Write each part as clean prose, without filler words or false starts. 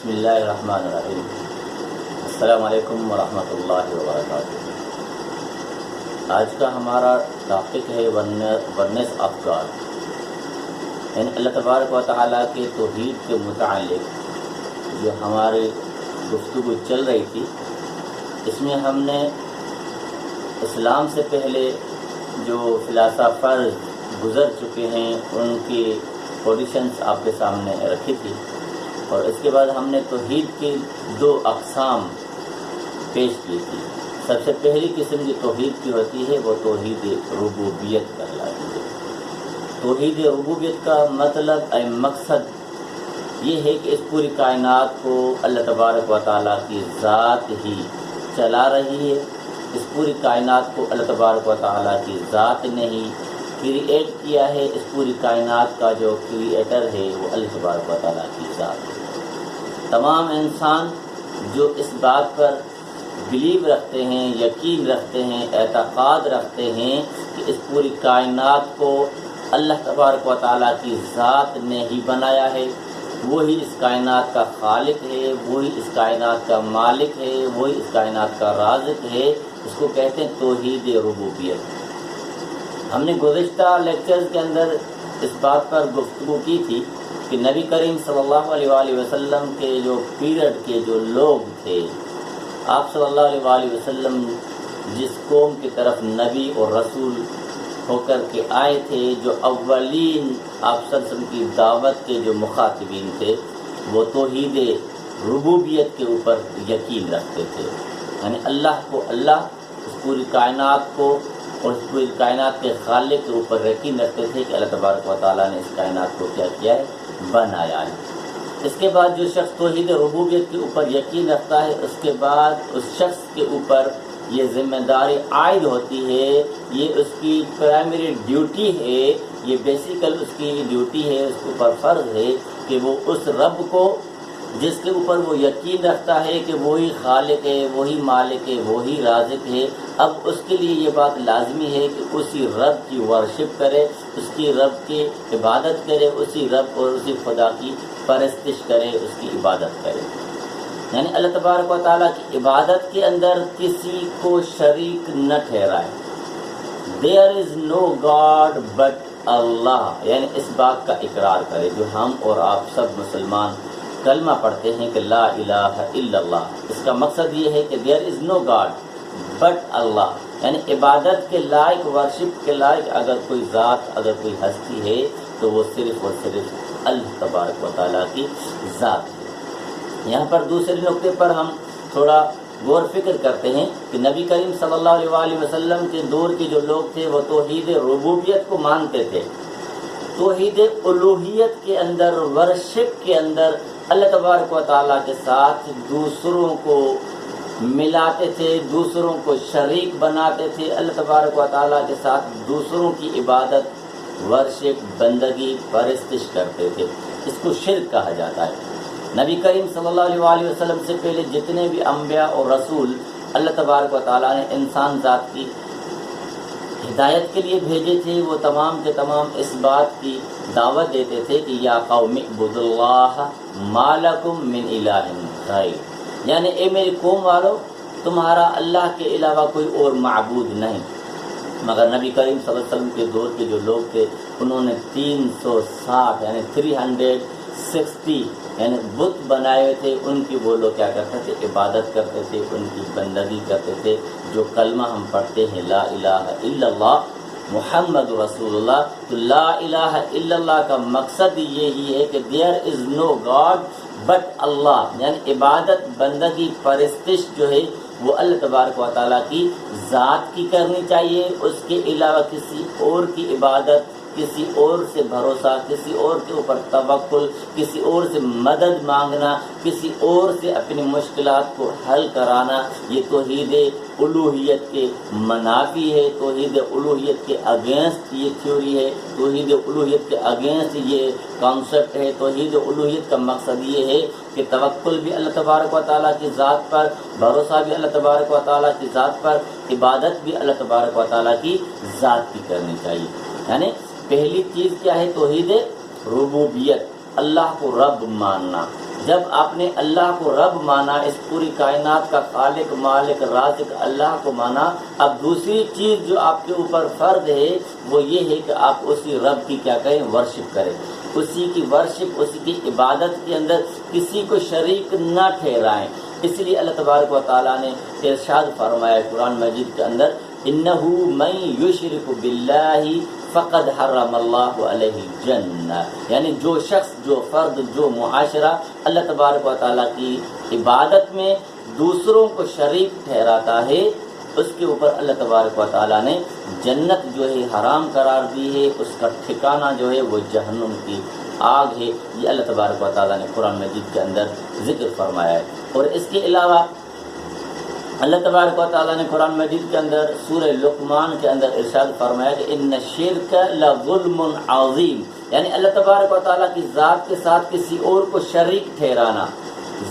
بسم اللہ الرحمن الرحیم۔ السلام علیکم ورحمۃ اللہ وبرکاتہ۔ آج کا ہمارا ٹاپک ہے ونس آف گاڈ، یعنی اللہ تبارک و تعالیٰ کے توحید کے متعلق جو ہماری گفتگو چل رہی تھی، اس میں ہم نے اسلام سے پہلے جو فلاسفر گزر چکے ہیں ان کی پوزیشنز آپ کے سامنے رکھی تھی، اور اس کے بعد ہم نے توحید کی دو اقسام پیش کی تھی۔ سب سے پہلی قسم جو توحید کی ہوتی ہے وہ توحید ربوبیت کہلاتی ہے۔ توحید ربوبیت کا مطلب مقصد یہ ہے کہ اس پوری کائنات کو اللہ تبارک و تعالیٰ کی ذات ہی چلا رہی ہے۔ اس پوری کائنات کو اللہ تبارک و تعالیٰ کی ذات نے ہی کریٹ کیا ہے۔ اس پوری کائنات کا جو کریٹر ہے وہ اللہ تبارک و تعالیٰ کی ذات ہے۔ تمام انسان جو اس بات پر بلیو رکھتے ہیں، یقین رکھتے ہیں، اعتقاد رکھتے ہیں کہ اس پوری کائنات کو اللہ تبارک و تعالیٰ کی ذات نے ہی بنایا ہے، وہی اس کائنات کا خالق ہے، وہی اس کائنات کا مالک ہے، وہی اس کائنات کا رازق ہے، اس کو کہتے ہیں توحید ربوبیت۔ ہم نے گزشتہ لیکچرز کے اندر اس بات پر گفتگو کی تھی کہ نبی کریم صلی اللہ علیہ وآلہ وسلم کے جو پیریڈ کے جو لوگ تھے، آپ صلی اللہ علیہ وآلہ وسلم جس قوم کی طرف نبی اور رسول ہو کر کے آئے تھے، جو اولین آپ صلی اللہ علیہ وسلم کی دعوت کے جو مخاطبین تھے، وہ توحید ربوبیت کے اوپر یقین رکھتے تھے، یعنی اللہ کو اللہ، اس پوری کائنات کو اور اس پوری کائنات کے خالق کے اوپر یقین رکھتے تھے کہ اللہ تبارک و تعالیٰ نے اس کائنات کو کیا کیا ہے، بنایا ہے۔ اس کے بعد جو شخص توحید ربوبیت کے اوپر یقین رکھتا ہے، اس کے بعد اس شخص کے اوپر یہ ذمہ داری عائد ہوتی ہے، یہ اس کی پرائمری ڈیوٹی ہے، یہ بیسیکل اس کی ڈیوٹی ہے، اس کے اوپر فرض ہے کہ وہ اس رب کو جس کے اوپر وہ یقین رکھتا ہے کہ وہی خالق ہے، وہی مالک ہے، وہی رازق ہے، اب اس کے لیے یہ بات لازمی ہے کہ اسی رب کی ورشپ کرے، اس کی رب کی عبادت کرے، اسی رب اور اسی خدا کی پرستش کرے، اس کی عبادت کرے۔ یعنی اللہ تبارک و تعالیٰ کی عبادت کے اندر کسی کو شریک نہ ٹھہرائے۔ There is no God but Allah، یعنی اس بات کا اقرار کرے جو ہم اور آپ سب مسلمان کلمہ پڑھتے ہیں کہ لا الہ الا اللہ۔ اس کا مقصد یہ ہے کہ there is no God but اللہ، یعنی عبادت کے لائق، ورشپ کے لائق اگر کوئی ذات، اگر کوئی ہستی ہے تو وہ صرف اور صرف اللہ تبارک و تعالیٰ کی ذات ہے۔ یہاں پر دوسرے نقطے پر ہم تھوڑا غور فکر کرتے ہیں کہ نبی کریم صلی اللہ علیہ وآلہ وسلم کے دور کے جو لوگ تھے وہ توحید ربوبیت کو مانتے تھے، توحید الوہیت کے اندر، ورشپ کے اندر اللہ تبارک و تعالیٰ کے ساتھ دوسروں کو ملاتے تھے، دوسروں کو شریک بناتے تھے، اللہ تبارک و تعالیٰ کے ساتھ دوسروں کی عبادت، ورشپ، بندگی، پرستش کرتے تھے۔ اس کو شرک کہا جاتا ہے۔ نبی کریم صلی اللہ علیہ وآلہ وسلم سے پہلے جتنے بھی انبیاء اور رسول اللہ تبارک و تعالیٰ نے انسان ذات کی ہدایت کے لیے بھیجے تھے، وہ تمام کے تمام اس بات کی دعوت دیتے تھے کہ یا قوم اعبدوا اللہ ما لکم من الہ غیر، یعنی اے میری قوم والو، تمہارا اللہ کے علاوہ کوئی اور معبود نہیں۔ مگر نبی کریم صلی اللہ علیہ وسلم کے دور کے جو لوگ تھے، انہوں نے 360 یعنی 360 یعنی بت بنائے ہوئے تھے، ان کی وہ لوگ کیا کرتے تھے، عبادت کرتے تھے، ان کی بندگی کرتے تھے۔ جو کلمہ ہم پڑھتے ہیں لا الہ الا اللہ محمد رسول اللہ، تو لا الہ الا اللہ کا مقصد یہی ہے کہ there is no god but اللہ، یعنی عبادت، بندگی، پرستش جو ہے وہ اللہ تبارک و تعالیٰ کی ذات کی کرنی چاہیے، اس کے علاوہ کسی اور کی عبادت، کسی اور سے بھروسہ، کسی اور کے اوپر توکل، کسی اور سے مدد مانگنا، کسی اور سے اپنی مشکلات کو حل کرانا، یہ توحید الوہیت کے منافی ہے، توحید الوہیت کے اگینسٹ یہ تھیوری ہے، توحید الوہیت کے اگینسٹ یہ کانسیپٹ ہے۔ توحید الوہیت کا مقصد یہ ہے کہ توکل بھی اللہ تبارک و تعالیٰ کی ذات پر، بھروسہ بھی اللہ تبارک و تعالیٰ کی ذات پر، عبادت بھی اللہ تبارک و تعالیٰ کی ذات کی کرنی چاہیے۔ یعنی پہلی چیز کیا ہے؟ توحید ربوبیت، اللہ کو رب ماننا۔ جب آپ نے اللہ کو رب مانا، اس پوری کائنات کا خالق مالک رازق اللہ کو مانا، اب دوسری چیز جو آپ کے اوپر فرض ہے وہ یہ ہے کہ آپ اسی رب کی کیا کریں؟ ورشپ کریں، اسی کی ورشپ، اسی کی عبادت کے اندر کسی کو شریک نہ ٹھہرائیں۔ اس لیے اللہ تبارک و تعالیٰ نے ارشاد فرمایا قرآن مجید کے اندر، انہ من یشرک باللہ فقد حرم اللہ علیہ الجنہ، یعنی جو شخص، جو فرد، جو معاشرہ اللہ تبارک و تعالیٰ کی عبادت میں دوسروں کو شریک ٹھہراتا ہے، اس کے اوپر اللہ تبارک و تعالیٰ نے جنت جو ہے حرام قرار دی ہے، اس کا ٹھکانہ جو ہے وہ جہنم کی آگ ہے۔ یہ اللہ تبارک و تعالیٰ نے قرآن مجید کے اندر ذکر فرمایا ہے۔ اور اس کے علاوہ اللہ تبارک و تعالیٰ نے قرآن مجید کے اندر سورہ لقمان کے اندر ارشاد فرمایا کہ ان الشرک لظلم عظیم، یعنی اللہ تبارک و تعالیٰ کی ذات کے ساتھ کسی اور کو شریک ٹھہرانا،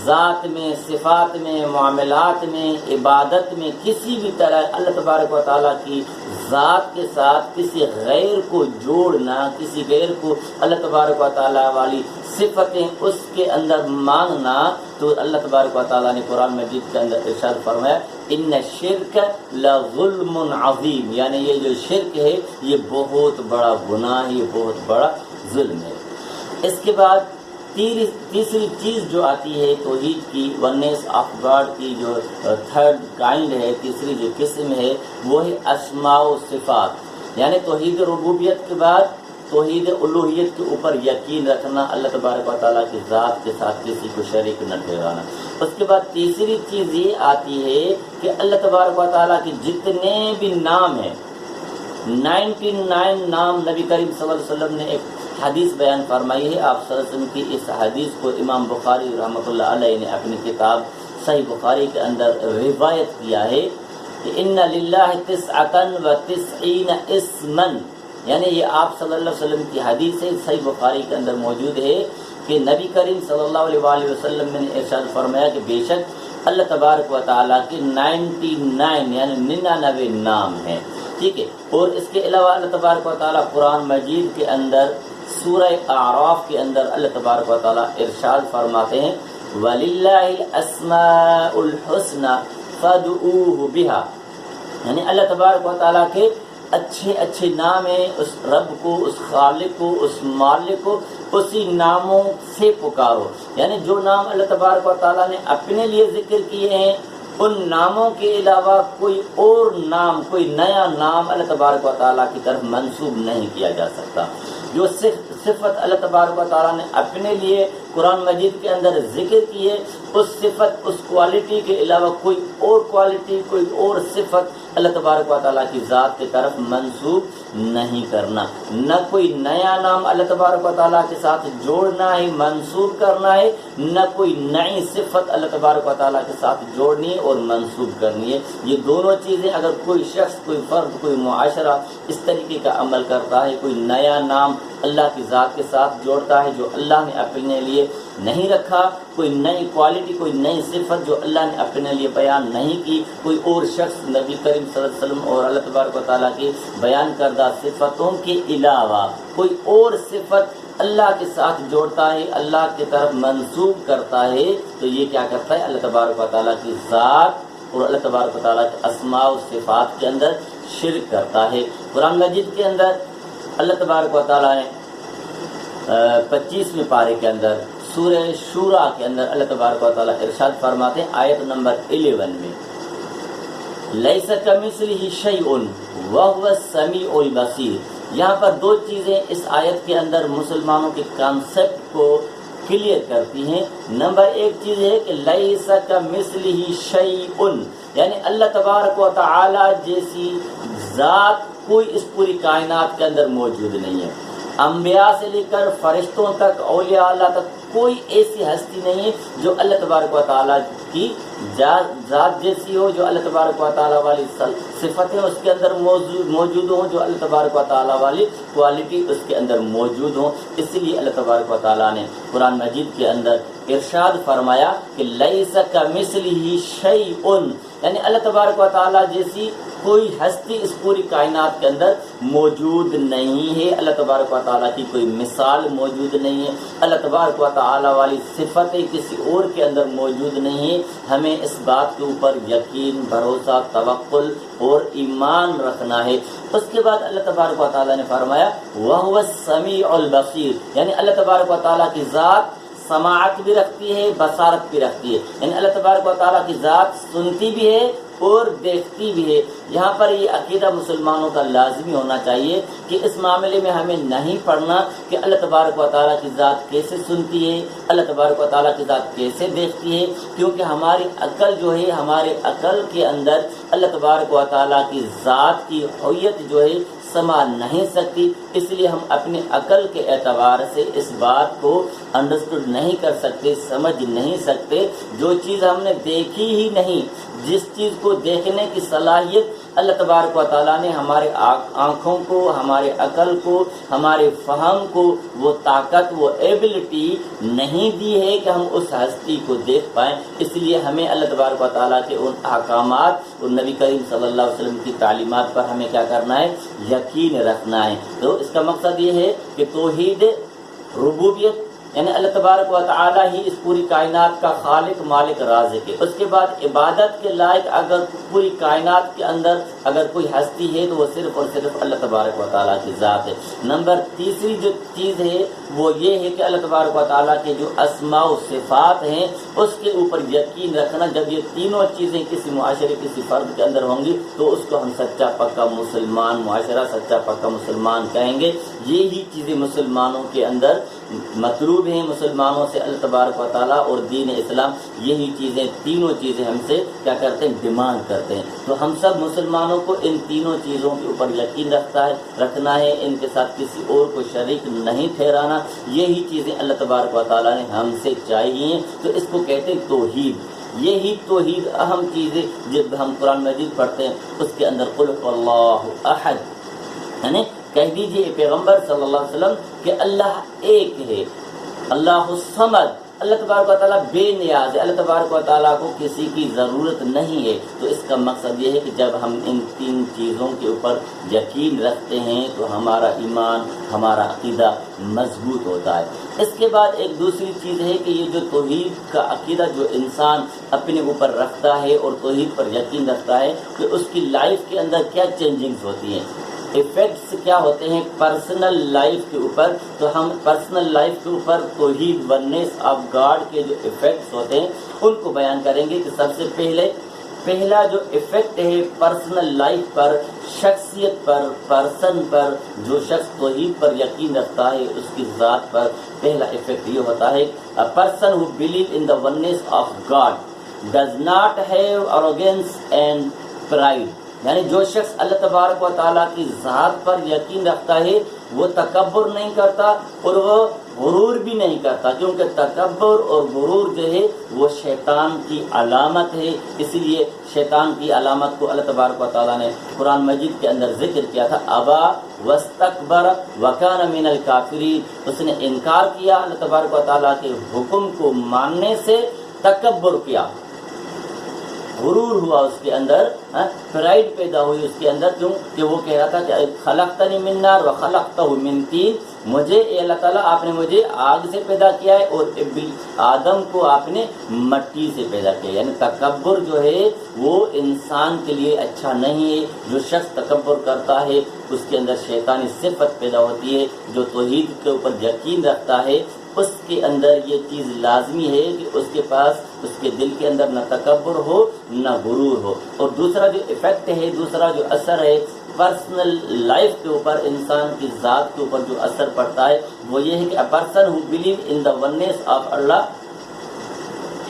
ذات میں، صفات میں، معاملات میں، عبادت میں، کسی بھی طرح اللہ تبارک و تعالیٰ کی ذات کے ساتھ کسی غیر کو جوڑنا، کسی غیر کو اللہ تبارک و تعالیٰ والی صفتیں اس کے اندر مانگنا، تو اللہ تبارک و تعالیٰ نے قرآن مجید کے اندر ارشاد فرمایا ان الشرک لظلم عظیم، یعنی یہ جو شرک ہے یہ بہت بڑا گناہ ہے، یہ بہت بڑا ظلم ہے۔ اس کے بعد تیسری چیز جو آتی ہے توحید کی، ونیس آف گاڈ کی جو تھرڈ کائنڈ ہے، تیسری جو قسم ہے وہ ہے اسماء و صفات، یعنی توحید ربوبیت کے بعد توحید الوہیت کے اوپر یقین رکھنا، اللہ تبارک و تعالیٰ کی ذات کے ساتھ کسی کو شریک نہ ٹھہرانا۔ اس کے بعد تیسری چیز یہ آتی ہے کہ اللہ تبارک و تعالیٰ کے جتنے بھی نام ہیں، 99 نام نبی کریم صلی اللہ علیہ وسلم نے ایک حدیث بیان فرمائی ہے۔ آپ صلی اللہ علیہ وسلم کی اس حدیث کو امام بخاری رحمۃ اللہ علیہ نے اپنی کتاب صحیح بخاری کے اندر روایت کیا ہے کہ ان للہ 99 اسما، یعنی یہ آپ صلی اللہ علیہ وسلم کی حدیث ہے، صحیح بخاری کے اندر موجود ہے کہ نبی کریم صلی اللہ علیہ وآلہ وسلم نے ارشاد فرمایا کہ بے شک اللہ تبارک و تعالیٰ کے 99 یعنی 99 نام ہیں، ٹھیک ہے۔ اور اس کے علاوہ اللہ تبارک و تعالیٰ قرآن مجید کے اندر سورہ اعراف کے اندر اللہ تبارک و تعالیٰ ارشاد فرماتے ہیں وَلِلَّهِ الْأَسْمَاءُ الْحُسْنَى فَادْعُوهُ بِهَا، یعنی اللہ تبارک و تعالیٰ کے اچھے اچھے نام ہیں، اس رب کو، اس خالق کو، اس مالک کو اسی ناموں سے پکارو، یعنی جو نام اللہ تبارک و تعالیٰ نے اپنے لیے ذکر کیے ہیں ان ناموں کے علاوہ کوئی اور نام، کوئی نیا نام اللہ تبارک و تعالیٰ کی طرف منسوب نہیں کیا جا سکتا۔ جو صفت اللہ تبارک و تعالیٰ نے اپنے لیے قرآن مجید کے اندر ذکر کی ہے، اس صفت، اس کوالٹی کے علاوہ کوئی اور کوالٹی، کوئی اور صفت اللہ تبارک و تعالیٰ کی ذات کی طرف منسوب نہیں کرنا، نہ کوئی نیا نام اللہ تبارک و تعالیٰ کے ساتھ جوڑنا ہے، منسوب کرنا ہے، نہ کوئی نئی صفت اللہ تبارک و تعالیٰ کے ساتھ جوڑنی ہے اور منسوب کرنی ہے۔ یہ دونوں چیزیں اگر کوئی شخص، کوئی فرد، کوئی معاشرہ اس طریقے کا عمل کرتا ہے، کوئی نیا نام اللہ کی ذات کے ساتھ جوڑتا ہے جو اللہ نے اپنے لیے نہیں رکھا، کوئی نئی کوالٹی، کوئی نئی صفت جو اللہ نے اپنے لیے بیان نہیں کی، کوئی اور شخص نبی کریم صلی اللہ علیہ وسلم اور اللہ تبارک و تعالیٰ کی بیان کردہ صفتوں کے علاوہ کوئی اور صفت اللہ کے ساتھ جوڑتا ہے، اللہ کی طرف منسوب کرتا ہے، تو یہ کیا کرتا ہے؟ اللہ تبارک و تعالیٰ کی ذات اور اللہ تبارک و تعالیٰ کے اسماء و صفات کے اندر شرک کرتا ہے۔ قرآن مجید کے اندر اللہ تبارک و تعالیٰ نے 25ویں پارے کے اندر سورہ شورا کے اندر اللہ تبارک و تعالیٰ ارشاد فرماتے ہیں آیت نمبر 11 میں لیس کمثلہ شیء وہو السمیع البصیر۔ یہاں پر دو چیزیں اس آیت کے اندر مسلمانوں کے کانسیپٹ کو کلیئر کرتی ہیں۔ نمبر ایک چیز ہے کہ لیس کمثلہ شیء، یعنی اللہ تبارک و تعالیٰ جیسی ذات کوئی اس پوری کائنات کے اندر موجود نہیں ہے۔ انبیاء سے لے کر فرشتوں تک، اولیاء اللہ تک کوئی ایسی ہستی نہیں ہے جو اللہ تبارک و تعالیٰ کی ذات جیسی ہو، جو اللہ تبارک و تعالیٰ والی صفتیں اس کے اندر موجود ہوں، جو اللہ تبارک و تعالیٰ والی کوالٹی اس کے اندر موجود ہوں۔ اس لیے اللہ تبارک و تعالیٰ نے قرآن مجید کے اندر ارشاد فرمایا کہ لیس کمثلہ شیء، یعنی اللہ تبارک و تعالیٰ جیسی کوئی ہستی اس پوری کائنات کے اندر موجود نہیں ہے، اللہ تبارک و تعالیٰ کی کوئی مثال موجود نہیں ہے، اللہ تبارک و تعالیٰ والی صفتیں کسی اور کے اندر موجود نہیں ہے۔ ہمیں اس بات کے اوپر یقین، بھروسہ، توکل اور ایمان رکھنا ہے۔ اس کے بعد اللہ تبارک و تعالیٰ نے فرمایا وَهُوَ السَّمِيعُ الْبَصِيرُ، یعنی اللہ تبارک و تعالیٰ کی ذات سماعت بھی رکھتی ہے، بصارت بھی رکھتی ہے، یعنی اللہ تبارک و تعالیٰ کی ذات سنتی بھی ہے اور دیکھتی بھی ہے۔ یہاں پر یہ عقیدہ مسلمانوں کا لازمی ہونا چاہیے کہ اس معاملے میں ہمیں نہیں پڑھنا کہ اللہ تبارک و تعالیٰ کی ذات کیسے سنتی ہے، اللہ تبارک و تعالیٰ کی ذات کیسے دیکھتی ہے، کیونکہ ہماری عقل جو ہے، ہمارے عقل کے اندر اللہ تبارک و تعالیٰ کی ذات کی ہویت جو ہے سما نہیں سکتی، اس لیے ہم اپنے عقل کے اعتبار سے اس بات کو انڈرسٹوڈ نہیں کر سکتے، سمجھ نہیں سکتے۔ جو چیز ہم نے دیکھی ہی نہیں، جس چیز کو دیکھنے کی صلاحیت اللہ تبارک و تعالیٰ نے ہمارے آنکھوں کو، ہمارے عقل کو، ہمارے فہم کو وہ طاقت، وہ ایبلٹی نہیں دی ہے کہ ہم اس ہستی کو دیکھ پائیں۔ اس لیے ہمیں اللہ تبارک و تعالیٰ کے ان احکامات اور نبی کریم صلی اللہ علیہ وسلم کی تعلیمات پر ہمیں کیا کرنا ہے؟ یقین رکھنا ہے۔ تو اس کا مقصد یہ ہے کہ توحید ربوبیت، یعنی اللہ تبارک و تعالیٰ ہی اس پوری کائنات کا خالق، مالک، رازق ہے۔ اس کے بعد عبادت کے لائق اگر پوری کائنات کے اندر اگر کوئی ہستی ہے تو وہ صرف اور صرف اللہ تبارک و تعالیٰ کی ذات ہے۔ نمبر تیسری جو چیز ہے وہ یہ ہے کہ اللہ تبارک و تعالیٰ کے جو اسماء و صفات ہیں اس کے اوپر یقین رکھنا۔ جب یہ تینوں چیزیں کسی معاشرے، کسی فرد کے اندر ہوں گی تو اس کو ہم سچا پکا مسلمان، معاشرہ سچا پکا مسلمان کہیں گے۔ یہی چیزیں مسلمانوں کے اندر مطلوب ہیں، مسلمانوں سے اللہ تبارک و تعالیٰ اور دین اسلام یہی چیزیں، تینوں چیزیں ہم سے کیا کرتے ہیں؟ ڈیمانڈ کرتے ہیں۔ تو ہم سب مسلمانوں کو ان تینوں چیزوں کے اوپر یقین رکھنا ہے، ان کے ساتھ کسی اور کو شریک نہیں ٹھہرانا۔ یہی چیزیں اللہ تبارک و تعالیٰ نے ہم سے چاہیے، تو اس کو کہتے ہیں توحید۔ یہی توحید اہم چیزیں جب ہم قرآن مجید پڑھتے ہیں اس کے اندر قل هو اللہ احد، یعنی کہہ دیجئے پیغمبر صلی اللہ علیہ وسلم کہ اللہ ایک ہے، اللہ الصمد، اللہ تبارک و تعالیٰ بے نیاز ہے، اللہ تبارک و تعالیٰ کو کسی کی ضرورت نہیں ہے۔ تو اس کا مقصد یہ ہے کہ جب ہم ان تین چیزوں کے اوپر یقین رکھتے ہیں تو ہمارا ایمان، ہمارا عقیدہ مضبوط ہوتا ہے۔ اس کے بعد ایک دوسری چیز ہے کہ یہ جو توحید کا عقیدہ جو انسان اپنے اوپر رکھتا ہے اور توحید پر یقین رکھتا ہے کہ اس کی لائف کے اندر کیا چینجنگز ہوتی ہیں، ایفیکٹس کیا ہوتے ہیں پرسنل لائف کے اوپر۔ تو ہم پرسنل لائف کے اوپر توحید ونیس آف گاڈ کے جو ایفیکٹس ہوتے ہیں ان کو بیان کریں گے کہ سب سے پہلا جو ایفیکٹ ہے پرسنل لائف پر، شخصیت پر، پرسن پر، جو شخص توحید پر یقین رکھتا ہے اس کی ذات پر پہلا ایفیکٹ یہ ہوتا ہے a person who believes in the oneness of God does not have arrogance and pride، یعنی جو شخص اللہ تبارک و تعالیٰ کی ذات پر یقین رکھتا ہے وہ تکبر نہیں کرتا اور وہ غرور بھی نہیں کرتا، کیونکہ تکبر اور غرور جو ہے وہ شیطان کی علامت ہے۔ اس لیے شیطان کی علامت کو اللہ تبارک و تعالیٰ نے قرآن مجید کے اندر ذکر کیا تھا، ابا واستکبر وکان من الکافرین، اس نے انکار کیا اللہ تبارک و تعالیٰ کے حکم کو ماننے سے، تکبر کیا، غرور ہوا اس کے اندر، پرائڈ پیدا ہوئی اس کے اندر۔ کیوں کہ وہ کہہ رہا تھا کہ خلقتنی من نار وخلقتہ من طین، مجھے اے اللہ تعالیٰ آپ نے مجھے آگ سے پیدا کیا ہے اور آدم کو آپ نے مٹی سے پیدا کیا، یعنی تکبر جو ہے وہ انسان کے لیے اچھا نہیں ہے۔ جو شخص تکبر کرتا ہے اس کے اندر شیطانی صفت پیدا ہوتی ہے۔ جو توحید کے اوپر یقین رکھتا ہے اس کے اندر یہ چیز لازمی ہے کہ اس کے پاس، اس کے دل کے اندر نہ تکبر ہو نہ غرور ہو۔ اور دوسرا جو ایفیکٹ ہے، دوسرا جو اثر ہے پرسنل لائف کے اوپر، انسان کی ذات کے اوپر جو اثر پڑتا ہے وہ یہ ہے کہ a person who believes in the oneness of Allah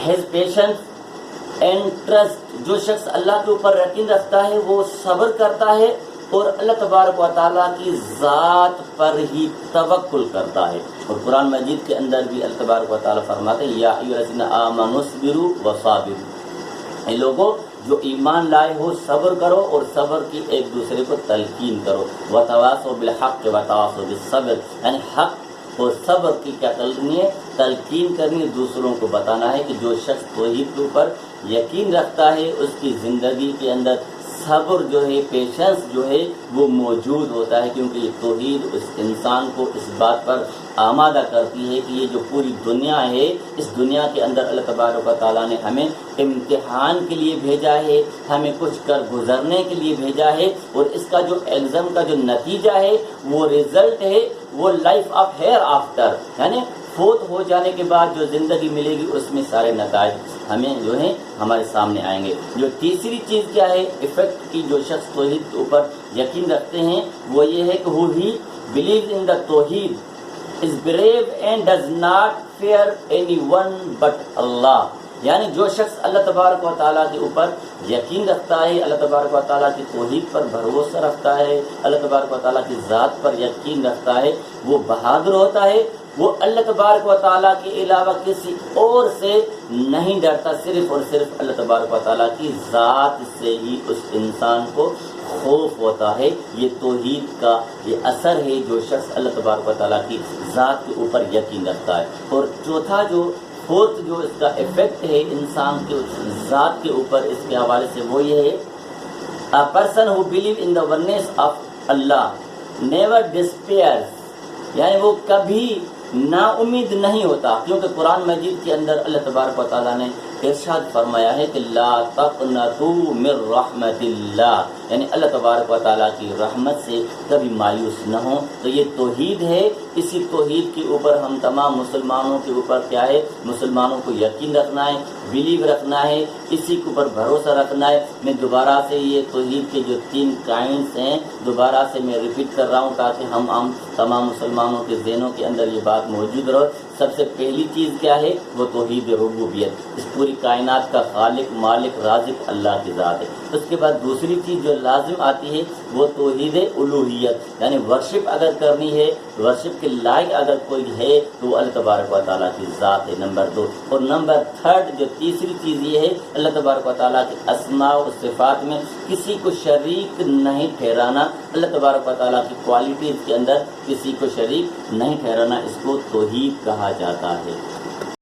has patience and trust، جو شخص اللہ کے اوپر یقین رکھتا ہے وہ صبر کرتا ہے اور اللہ تبارک و تعالیٰ کی ذات پر ہی توکل کرتا ہے۔ اور قرآن مجید کے اندر بھی اللہ تبارک و تعالیٰ فرماتے ہیں یا ایھا الذین آمنوا اصبروا وصابروا، اے لوگوں جو ایمان لائے ہو صبر کرو اور صبر کی ایک دوسرے کو تلقین کرو، وتواصوا بالحق وتواصوا بالصبر، یعنی حق اور صبر کی کیا کرنی ہے؟ تلقین کرنی ہے، دوسروں کو بتانا ہے کہ جو شخص توحید کے اوپر یقین رکھتا ہے اس کی زندگی کے اندر صبر جو ہے، پیشنس جو ہے وہ موجود ہوتا ہے، کیونکہ یہ توحید اس انسان کو اس بات پر آمادہ کرتی ہے کہ یہ جو پوری دنیا ہے، اس دنیا کے اندر اللہ تبارک و تعالیٰ نے ہمیں امتحان کے لیے بھیجا ہے، ہمیں کچھ کر گزرنے کے لیے بھیجا ہے، اور اس کا جو ایگزام کا جو نتیجہ ہے، وہ رزلٹ ہے، وہ لائف آف ہیئر آفٹر، یعنی فوت ہو جانے کے بعد جو زندگی ملے گی اس میں سارے نتائج ہمیں جو ہے ہمارے سامنے آئیں گے۔ جو تیسری چیز کیا ہے ایفیکٹ کی، جو شخص توحید کے اوپر یقین رکھتے ہیں، وہ یہ ہے کہ who he believes in the توحید is brave and does not fear anyone but Allah، یعنی جو شخص اللہ تبارک و تعالیٰ کے اوپر یقین رکھتا ہے، اللہ تبارک و تعالیٰ کی توحید پر بھروسہ رکھتا ہے، اللہ تبارک و تعالیٰ کی ذات پر یقین رکھتا ہے، وہ بہادر ہوتا ہے، وہ اللہ تبارک و تعالیٰ کے علاوہ کسی اور سے نہیں ڈرتا، صرف اور صرف اللہ تبارک و تعالیٰ کی ذات سے ہی اس انسان کو خوف ہوتا ہے۔ یہ توحید کا یہ اثر ہے جو شخص اللہ تبارک و تعالیٰ کی ذات کے اوپر یقین رکھتا ہے۔ اور چوتھا جو فورتھ جو اس کا ایفیکٹ ہے انسان کے ذات کے اوپر اس کے حوالے سے، وہ یہ ہے a person who believes in the oneness of Allah never despairs، یعنی وہ کبھی نا امید نہیں ہوتا، کیونکہ قرآن مجید کے اندر اللہ تبارک و تعالیٰ نے ارشاد فرمایا ہے کہ لا تقنطوا من رحمت اللہ، یعنی اللہ تبارک و تعالیٰ کی رحمت سے کبھی مایوس نہ ہوں۔ تو یہ توحید ہے، اسی توحید کے اوپر ہم تمام مسلمانوں کے اوپر کیا ہے، مسلمانوں کو یقین رکھنا ہے، بلیو رکھنا ہے، اسی کے اوپر بھروسہ رکھنا ہے۔ میں دوبارہ سے یہ توحید کے جو 3 کائنڈس ہیں دوبارہ سے میں ریپیٹ کر رہا ہوں تاکہ ہم تمام مسلمانوں کے ذہنوں کے اندر یہ بات موجود رہے۔ سب سے پہلی چیز کیا ہے، وہ توحید ربوبیت، اس پوری کائنات کا خالق مالک رازق اللہ کی ذات ہے۔ اس کے بعد دوسری چیز جو لازم آتی ہے وہ توحید الوہیت، یعنی ورشپ اگر کرنی ہے، ورشپ کے لائق اگر کوئی ہے تو وہ اللہ تبارک و تعالیٰ کی ذات ہے، نمبر 2۔ اور نمبر 3 جو تیسری چیز یہ ہے، اللہ تبارک و تعالیٰ کے اسماء و صفات میں کسی کو شریک نہیں ٹھہرانا، اللہ تبارک و تعالیٰ کی کوالٹیز کے اندر کسی کو شریک نہیں ٹھہرانا، اس کو توحید کہا جاتا ہے۔